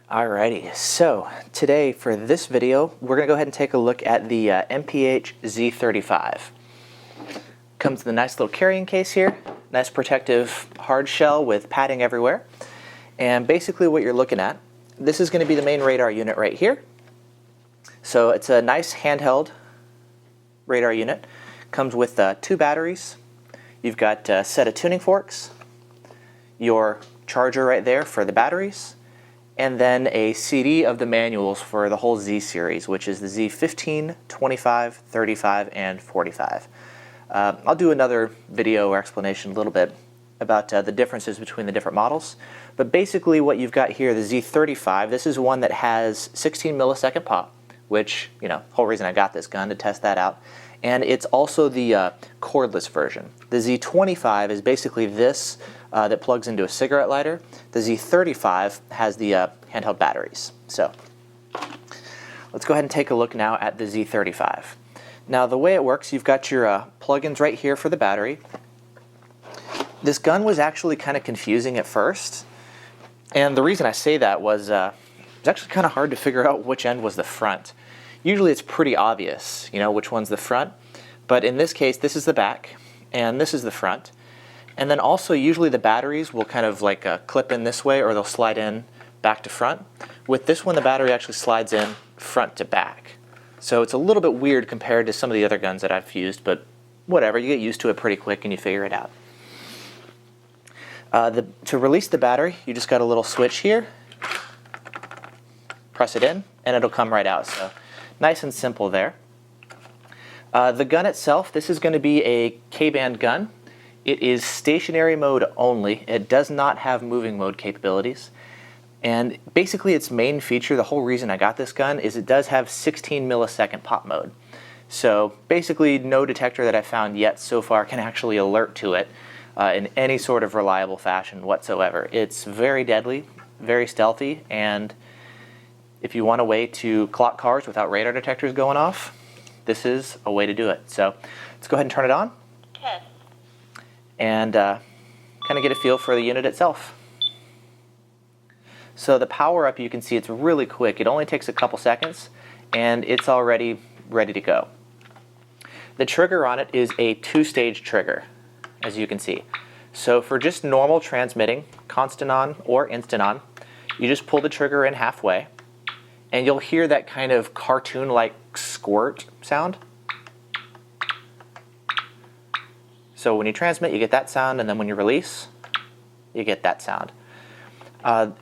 Alrighty, so today for this video, we're going to go ahead and take a look at the MPH Z-35. Comes with a nice little carrying case here, nice protective hard shell with padding everywhere. And basically what you're looking at, this is going to be the main radar unit right here. So it's a nice handheld radar unit. Comes with 2 batteries. You've got a set of tuning forks, your charger right there for the batteries, and then a CD of the manuals for the whole Z series, which is the Z15, 25, 35, and 45. I'll do another video or explanation a little bit about the differences between the different models. But basically what you've got here, the Z-35, this is one that has 16 millisecond pop, which, you know, the whole reason I got this gun, to test that out. And it's also the cordless version. The Z-25 is basically this that plugs into a cigarette lighter. The Z-35 has the handheld batteries. So let's go ahead and take a look now at the Z-35. Now the way it works, you've got your plug-ins right here for the battery. This gun was actually kind of confusing at first. And the reason I say that was it's actually kind of hard to figure out which end was the front. Usually it's pretty obvious, you know, which one's the front. But in this case, this is the back, and this is the front. And then also, usually the batteries will kind of like clip in this way, or they'll slide in back to front. With this one, the battery actually slides in front to back. So it's a little bit weird compared to some of the other guns that I've used, but whatever, you get used to it pretty quick and you figure it out. To release the battery, you just got a little switch here. Press it in, and it'll come right out. So nice and simple there. The gun itself, this is going to be a K-band gun. It is stationary mode only. It does not have moving mode capabilities. And basically its main feature, the whole reason I got this gun, is it does have 16 millisecond pop mode. So basically no detector that I've found yet so far can actually alert to it in any sort of reliable fashion whatsoever. It's very deadly, very stealthy, and if you want a way to clock cars without radar detectors going off, this is a way to do it. So let's go ahead and turn it on and kind of get a feel for the unit itself. So the power up, you can see it's really quick. It only takes a couple seconds and it's already ready to go. The trigger on it is a 2-stage trigger, as you can see. So for just normal transmitting, constant on or instant on, you just pull the trigger in halfway and you'll hear that kind of cartoon-like squirt sound. So when you transmit, you get that sound, and then when you release, you get that sound.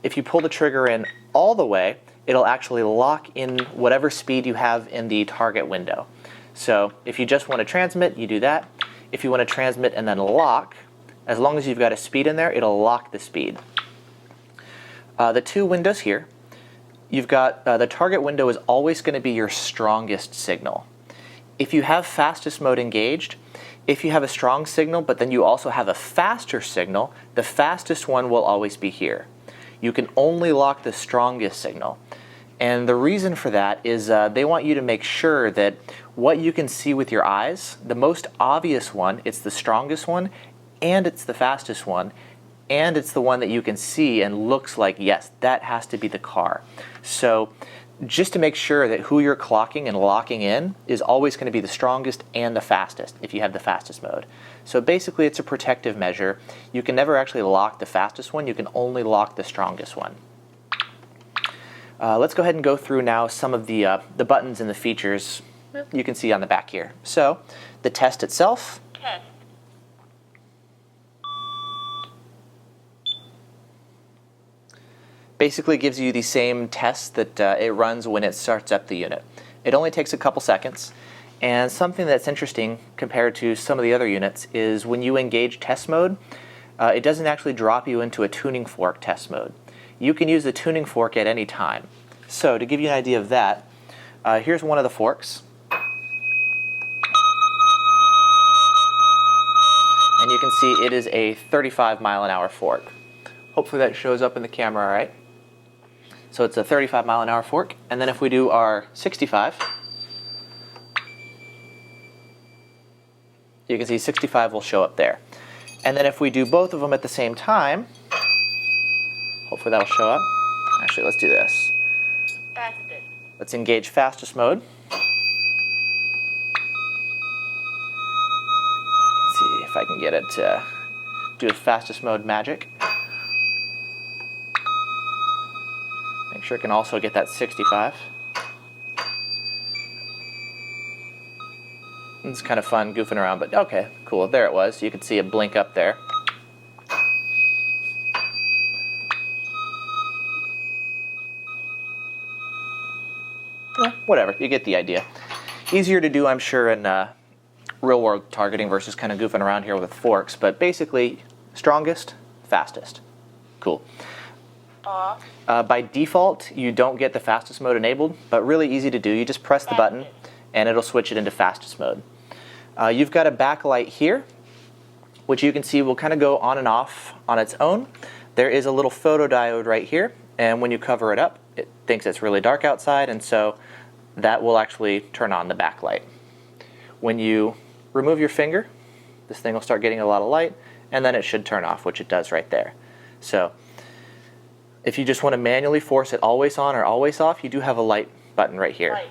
If you pull the trigger in all the way, it'll actually lock in whatever speed you have in the target window. So if you just want to transmit, you do that. If you want to transmit and then lock, as long as you've got a speed in there, it'll lock the speed. The 2 windows here, you've got the target window is always going to be your strongest signal. If you have fastest mode engaged, if you have a strong signal but then you also have a faster signal, the fastest one will always be here. You can only lock the strongest signal. And the reason for that is they want you to make sure that what you can see with your eyes, the most obvious one, it's the strongest one, and it's the fastest one, and it's the one that you can see and looks like, yes, that has to be the car. So just to make sure that who you're clocking and locking in is always going to be the strongest and the fastest if you have the fastest mode. So basically it's a protective measure. You can never actually lock the fastest one, you can only lock the strongest one. Let's go ahead and go through now some of the buttons and the features you can see on the back here. So the test itself. Basically gives you the same test that it runs when it starts up the unit. It only takes a couple seconds, and something that's interesting compared to some of the other units is when you engage test mode, it doesn't actually drop you into a tuning fork test mode. You can use the tuning fork at any time. So to give you an idea of that, here's one of the forks. And you can see it is a 35-mile-an-hour fork. Hopefully that shows up in the camera all right. So it's a 35-mile-an-hour fork. And then if we do our 65, you can see 65 will show up there. And then if we do both of them at the same time, hopefully that'll show up. Actually, let's do this. Fastest. Let's engage fastest mode. Let's see if I can get it to do a fastest mode magic. Make sure it can also get that 65. It's kind of fun goofing around, but okay, cool. There it was. You can see it blink up there. Whatever, you get the idea. Easier to do, I'm sure, in real world targeting versus kind of goofing around here with forks, but basically, strongest, fastest. Cool. By default, you don't get the fastest mode enabled, but really easy to do. You just press the button and it'll switch it into fastest mode. You've got a backlight here, which you can see will kind of go on and off on its own. There is a little photodiode right here, and when you cover it up, it thinks it's really dark outside, and so that will actually turn on the backlight. When you remove your finger, this thing will start getting a lot of light, and then it should turn off, which it does right there. So if you just want to manually force it always on or always off, you do have a light button right here. Light.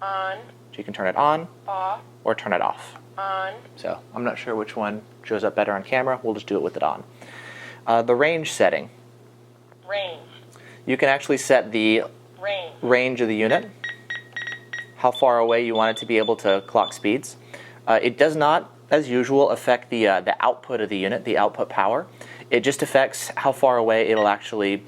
On. So you can turn it on Off. or turn it off. On. So I'm not sure which one shows up better on camera. We'll just do it with it on. The range setting. Range. You can actually set the range of the unit, how far away you want it to be able to clock speeds. It does not, as usual, affect the output of the unit, the output power. It just affects how far away it'll actually,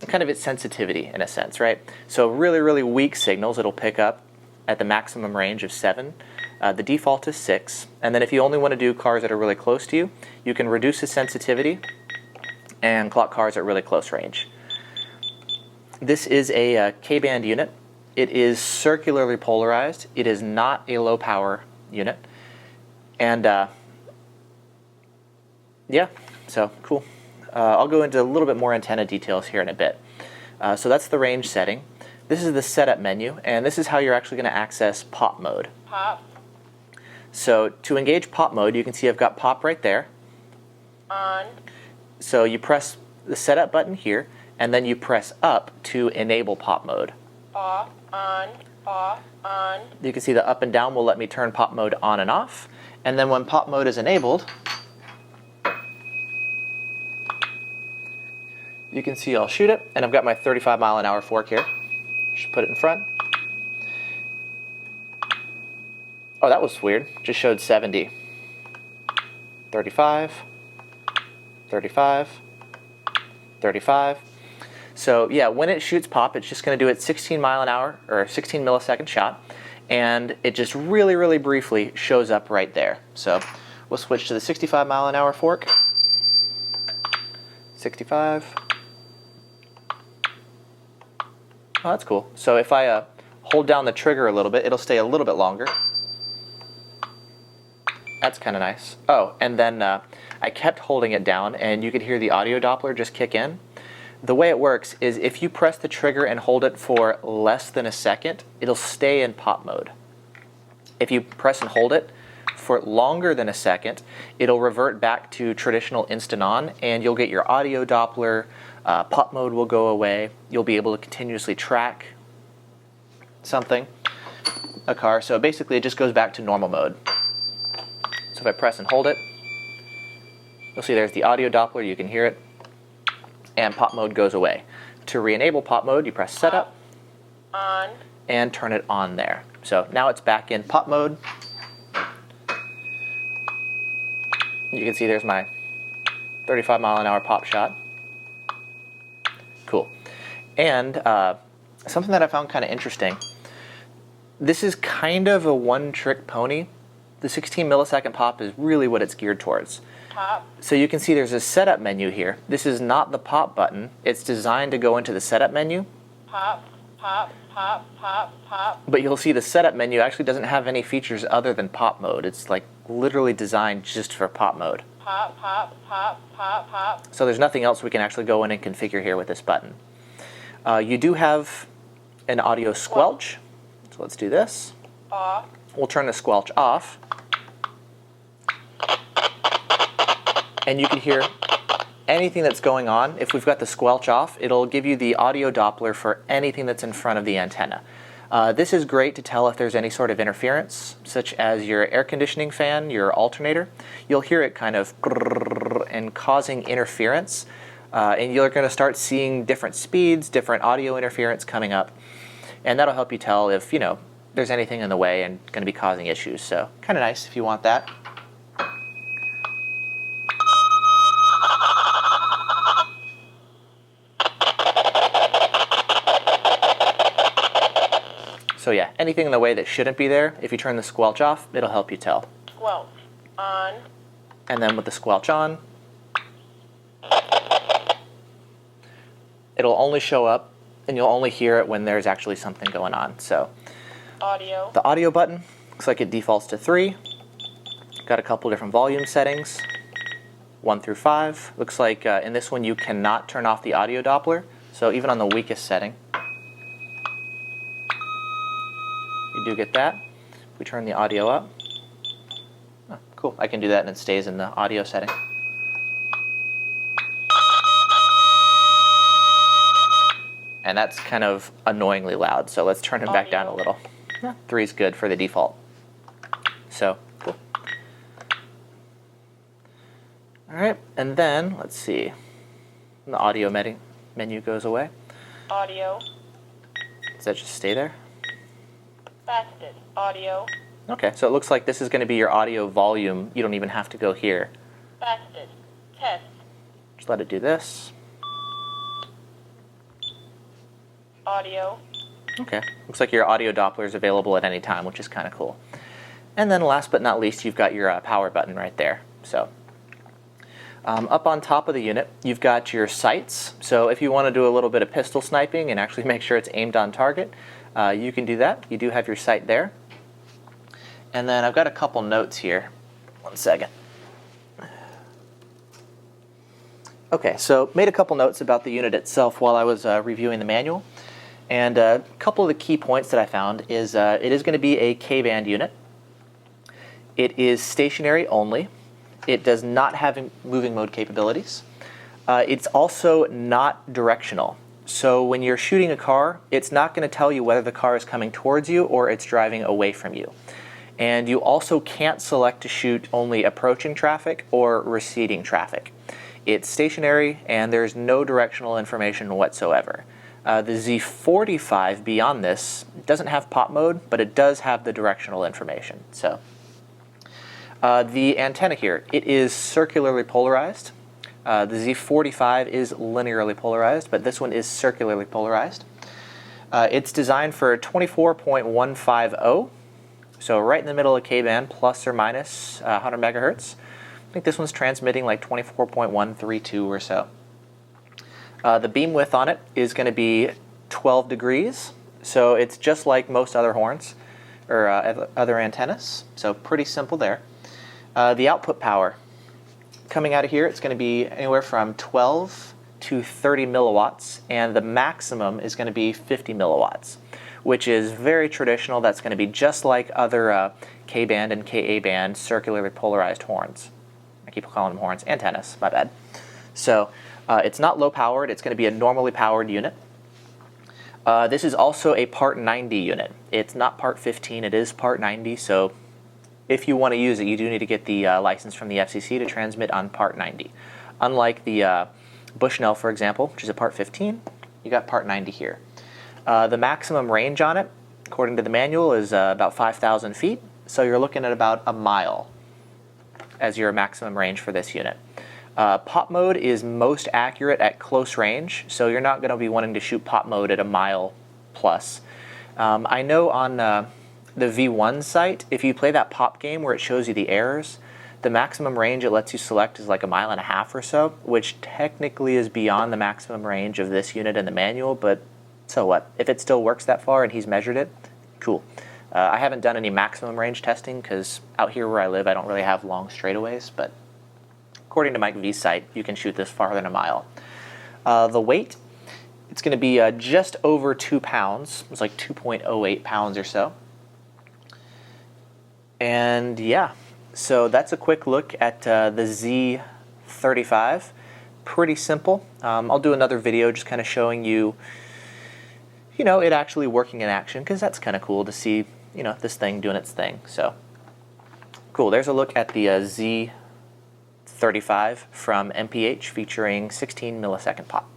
kind of its sensitivity in a sense, right? So really, really weak signals it'll pick up at the maximum range of 7. The default is 6. And then if you only want to do cars that are really close to you, you can reduce the sensitivity and clock cars at really close range. This is a K-band unit. It is circularly polarized. It is not a low power unit. And yeah, so cool. I'll go into a little bit more antenna details here in a bit. So that's the range setting. This is the setup menu, and this is how you're actually going to access pop mode. Pop. So to engage pop mode, you can see I've got pop right there. On. So you press the setup button here, and then you press up to enable pop mode. Off. On. Off. On. You can see the up and down will let me turn pop mode on and off. And then when pop mode is enabled, you can see I'll shoot it, and I've got my 35-mile-an-hour fork here. Should put it in front. Oh, that was weird. Just showed 70. 35. 35. 35. So yeah, when it shoots pop, it's just going to do it 16 mile an hour or 16 millisecond shot, and it just really, really briefly shows up right there. So we'll switch to the 65 mile an hour fork. 65. Oh, that's cool. So if I hold down the trigger a little bit, it'll stay a little bit longer. That's kind of nice. Oh, and then I kept holding it down, and you could hear the audio Doppler just kick in. The way it works is if you press the trigger and hold it for less than a second, it'll stay in pop mode. If you press and hold it for longer than a second, it'll revert back to traditional instant on, and you'll get your audio Doppler. Pop mode will go away. You'll be able to continuously track something, a car. So basically it just goes back to normal mode. So if I press and hold it, you'll see there's the audio Doppler, you can hear it, and pop mode goes away. To re-enable pop mode, you press setup, On. and turn it on there. So now it's back in pop mode. You can see there's my 35-mile-an-hour pop shot. Cool. And something that I found kind of interesting, this is kind of a one-trick pony. The 16 millisecond pop is really what it's geared towards. Pop. So you can see there's a setup menu here. This is not the pop button. It's designed to go into the setup menu. Pop. Pop. Pop. Pop. Pop. But you'll see the setup menu actually doesn't have any features other than pop mode. It's like literally designed just for pop mode. Pop. Pop. Pop. Pop. Pop. So there's nothing else we can actually go in and configure here with this button. You do have an audio squelch. So let's do this. Off. We'll turn the squelch off. And you can hear anything that's going on, if we've got the squelch off, it'll give you the audio Doppler for anything that's in front of the antenna. This is great to tell if there's any sort of interference, such as your air conditioning fan, your alternator. You'll hear it kind of and causing interference, and you're going to start seeing different speeds, different audio interference coming up, and that'll help you tell if, you know, there's anything in the way and going to be causing issues. So kind of nice if you want that. So yeah, anything in the way that shouldn't be there, if you turn the squelch off, it'll help you tell. Squelch on. And then with the squelch on, it'll only show up and you'll only hear it when there's actually something going on. So Audio. the audio button looks like it defaults to 3. Got a couple different volume settings, 1 through 5. Looks like in this one you cannot turn off the audio Doppler. So even on the weakest setting, you do get that. If we turn the audio up, oh, cool, I can do that and it stays in the audio setting. And that's kind of annoyingly loud, so let's turn it back down a little. Yeah, 3 is good for the default. So, cool. All right, and then, let's see. The audio menu goes away. Audio. Does that just stay there? Fasted. Audio. Okay, so it looks like this is going to be your audio volume. You don't even have to go here. Fasted. Test. Just let it do this. Audio. Okay, looks like your audio Doppler is available at any time, which is kind of cool. And then last but not least, you've got your power button right there. So up on top of the unit, you've got your sights. So if you want to do a little bit of pistol sniping and actually make sure it's aimed on target, you can do that. You do have your sight there. And then I've got a couple notes here. One second. Okay, so made a couple notes about the unit itself while I was reviewing the manual. And a couple of the key points that I found is it is going to be a K-band unit. It is stationary only. It does not have moving mode capabilities. It's also not directional. So when you're shooting a car, it's not going to tell you whether the car is coming towards you or it's driving away from you. And you also can't select to shoot only approaching traffic or receding traffic. It's stationary and there's no directional information whatsoever. The Z-35 beyond this doesn't have pop mode, but it does have the directional information. So the antenna here, it is circularly polarized. The Z-45 is linearly polarized, but this one is circularly polarized. It's designed for 24.150, so right in the middle of K-band, plus or minus 100 megahertz. I think this one's transmitting like 24.132 or so. The beam width on it is going to be 12 degrees, so it's just like most other horns or other antennas, so pretty simple there. The output power coming out of here, it's going to be anywhere from 12 to 30 milliwatts, and the maximum is going to be 50 milliwatts, which is very traditional. That's going to be just like other K-band and Ka-band circularly polarized horns. I keep calling them horns, antennas, my bad. So it's not low powered, it's going to be a normally powered unit. This is also a Part 90 unit. It's not Part 15, it is Part 90, so if you want to use it, you do need to get the license from the FCC to transmit on Part 90. Unlike the Bushnell, for example, which is a Part 15, you got Part 90 here. The maximum range on it, according to the manual, is about 5,000 feet, so you're looking at about a mile as your maximum range for this unit. Pop mode is most accurate at close range, so you're not going to be wanting to shoot pop mode at a mile plus. I know on the V1 site, if you play that pop game where it shows you the errors, the maximum range it lets you select is like 1.5 miles or so, which technically is beyond the maximum range of this unit in the manual, but so what? If it still works that far and he's measured it, cool. I haven't done any maximum range testing because out here where I live I don't really have long straightaways, but according to Mike V's site, you can shoot this farther than a mile. The weight, it's going to be just over 2 pounds. It's like 2.08 pounds or so. And yeah, so that's a quick look at the Z-35. pretty simple. I'll do another video just kind of showing you, it actually working in action, because that's kind of cool to see, this thing doing its thing. So cool. There's a look at the Z-35 from MPH featuring 16 millisecond pop.